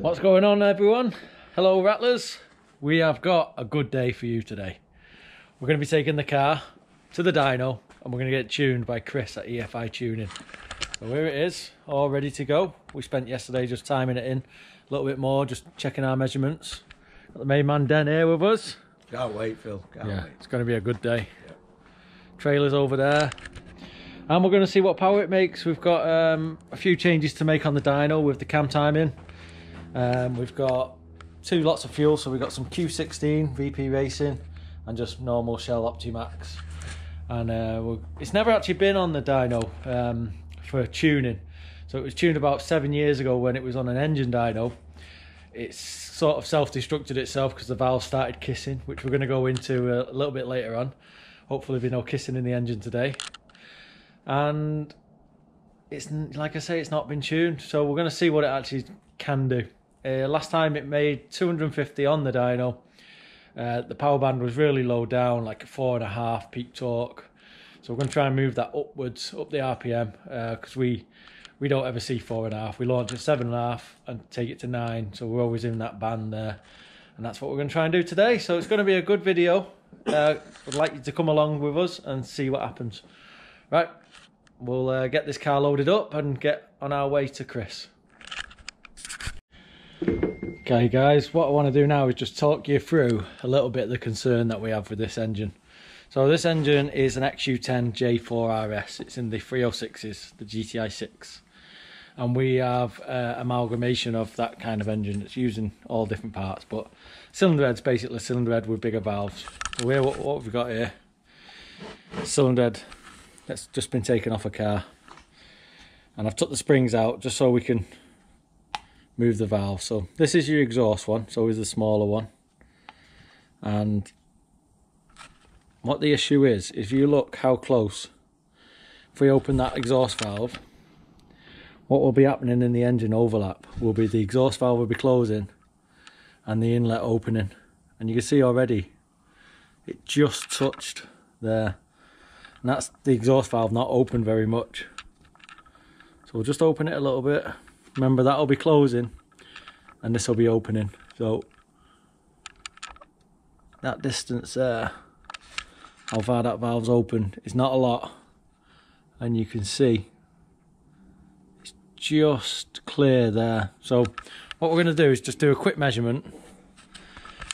What's going on, everyone? Hello, Rattlers. We have got a good day for you today. We're going to be taking the car to the dyno and we're going to get it tuned by Chris at EFI Tuning. So here it is, all ready to go. We spent yesterday just timing it in a little bit more, just checking our measurements. Got the main man Den here with us. Can't wait, Phil. Can't wait. It's going to be a good day. Yeah. Trailer's over there. And we're going to see what power it makes. We've got a few changes to make on the dyno with the cam timing. We've got 2 lots of fuel, so we've got some Q16 VP Racing and just normal Shell Optimax. And it's never actually been on the dyno for tuning. So it was tuned about 7 years ago when it was on an engine dyno. It's sort of self-destructed itself because the valve started kissing, which we're going to go into a little bit later on. Hopefully there'll be no kissing in the engine today. And it's, like I say, it's not been tuned, so we're going to see what it actually can do. Last time it made 250 on the dyno. The power band was really low down, like a 4.5 peak torque. So we're going to try and move that upwards, up the RPM, because we don't ever see 4.5. We launch at 7.5 and take it to 9, so we're always in that band there. And that's what we're going to try and do today. So it's going to be a good video. I'd like you to come along with us and see what happens. Right, we'll get this car loaded up and get on our way to Chris. Okay guys, what I want to do now is just talk you through a little bit of the concern that we have with this engine. So this engine is an XU10 J4RS. It's in the 306s, the GTI 6. And we have amalgamation of that kind of engine. It's using all different parts, but cylinder head's basically a cylinder head with bigger valves. So here, what have we got here? Cylinder head that's just been taken off a car. And I've took the springs out just so we can move the valve. So this is your exhaust one, so is the smaller one. And what the issue is, if you look how close, if we open that exhaust valve, what will be happening in the engine overlap will be the exhaust valve will be closing and the inlet opening. And you can see already it just touched there. And that's the exhaust valve not open very much. So we'll just open it a little bit. Remember, that'll be closing and this will be opening. So that distance there, how far that valve's open, is not a lot. And you can see it's just clear there. So what we're going to do is just do a quick measurement,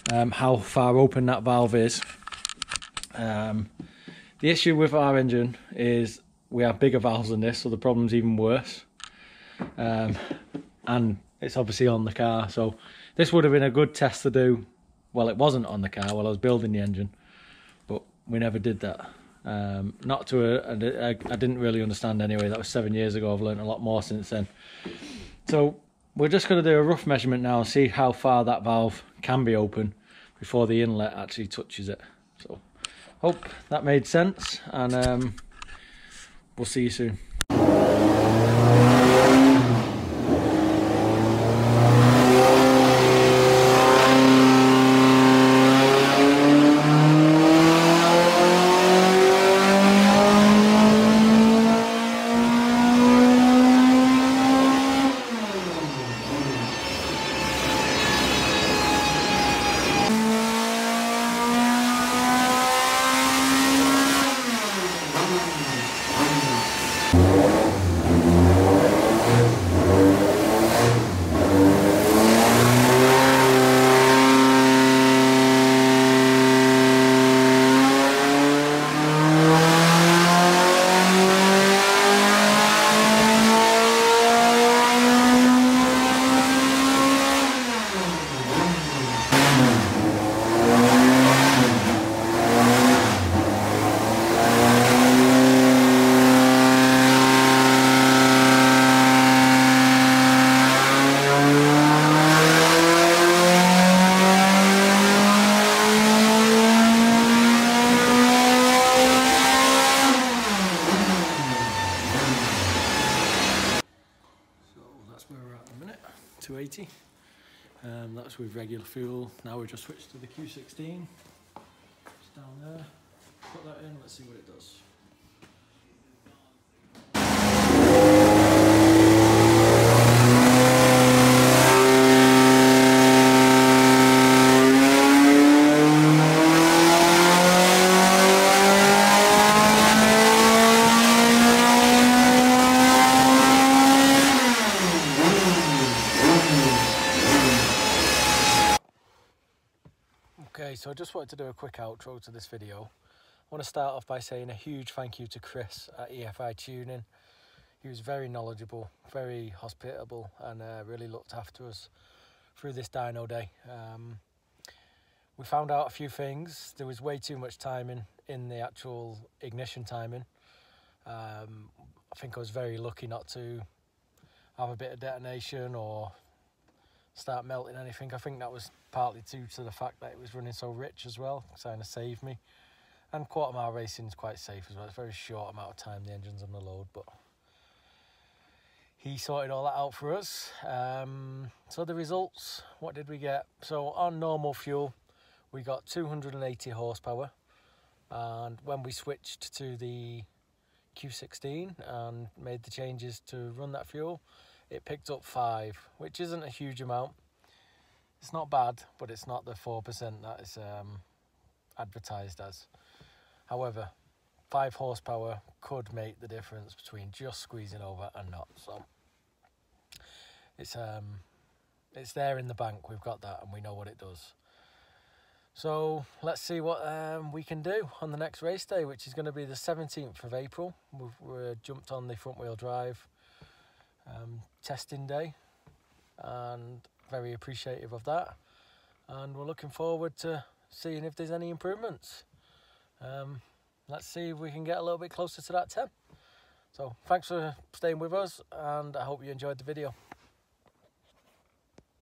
how far open that valve is. The issue with our engine is we have bigger valves than this, so the problem's even worse. And it's obviously on the car, so this would have been a good test to do. Well, it wasn't on the car while I was building the engine, but we never did that. Not to I didn't really understand anyway. That was 7 years ago. I've learned a lot more since then. So we're just going to do a rough measurement now and see how far that valve can be open before the inlet actually touches it. So hope that made sense, and we'll see you soon. Where we're at in a minute, 280. That's with regular fuel. Now we've just switched to the Q16. It's down there. Put that in, let's see what it does. just wanted to do a quick outro to this video. I want to start off by saying a huge thank you to Chris at EFI Tuning. He was very knowledgeable, very hospitable, and really looked after us through this dyno day. We found out a few things. There was way too much timing in the actual ignition timing. I think I was very lucky not to have a bit of detonation or start melting anything. I think that was partly due to the fact that it was running so rich as well, kind of saved me. And quarter mile racing is quite safe as well. It's a very short amount of time the engine's on the load, but he sorted all that out for us. So the results, what did we get? So on normal fuel, we got 280 horsepower, and when we switched to the Q16 and made the changes to run that fuel, it picked up 5, which isn't a huge amount. It's not bad, but it's not the 4% that is advertised as. However, 5 horsepower could make the difference between just squeezing over and not. So it's there in the bank. We've got that, and we know what it does. So let's see what we can do on the next race day, which is going to be the 17th of April. We're jumped on the front wheel drive testing day, and very appreciative of that. And we're looking forward to seeing if there's any improvements. Let's see if we can get a little bit closer to that 10. So thanks for staying with us, and I hope you enjoyed the video.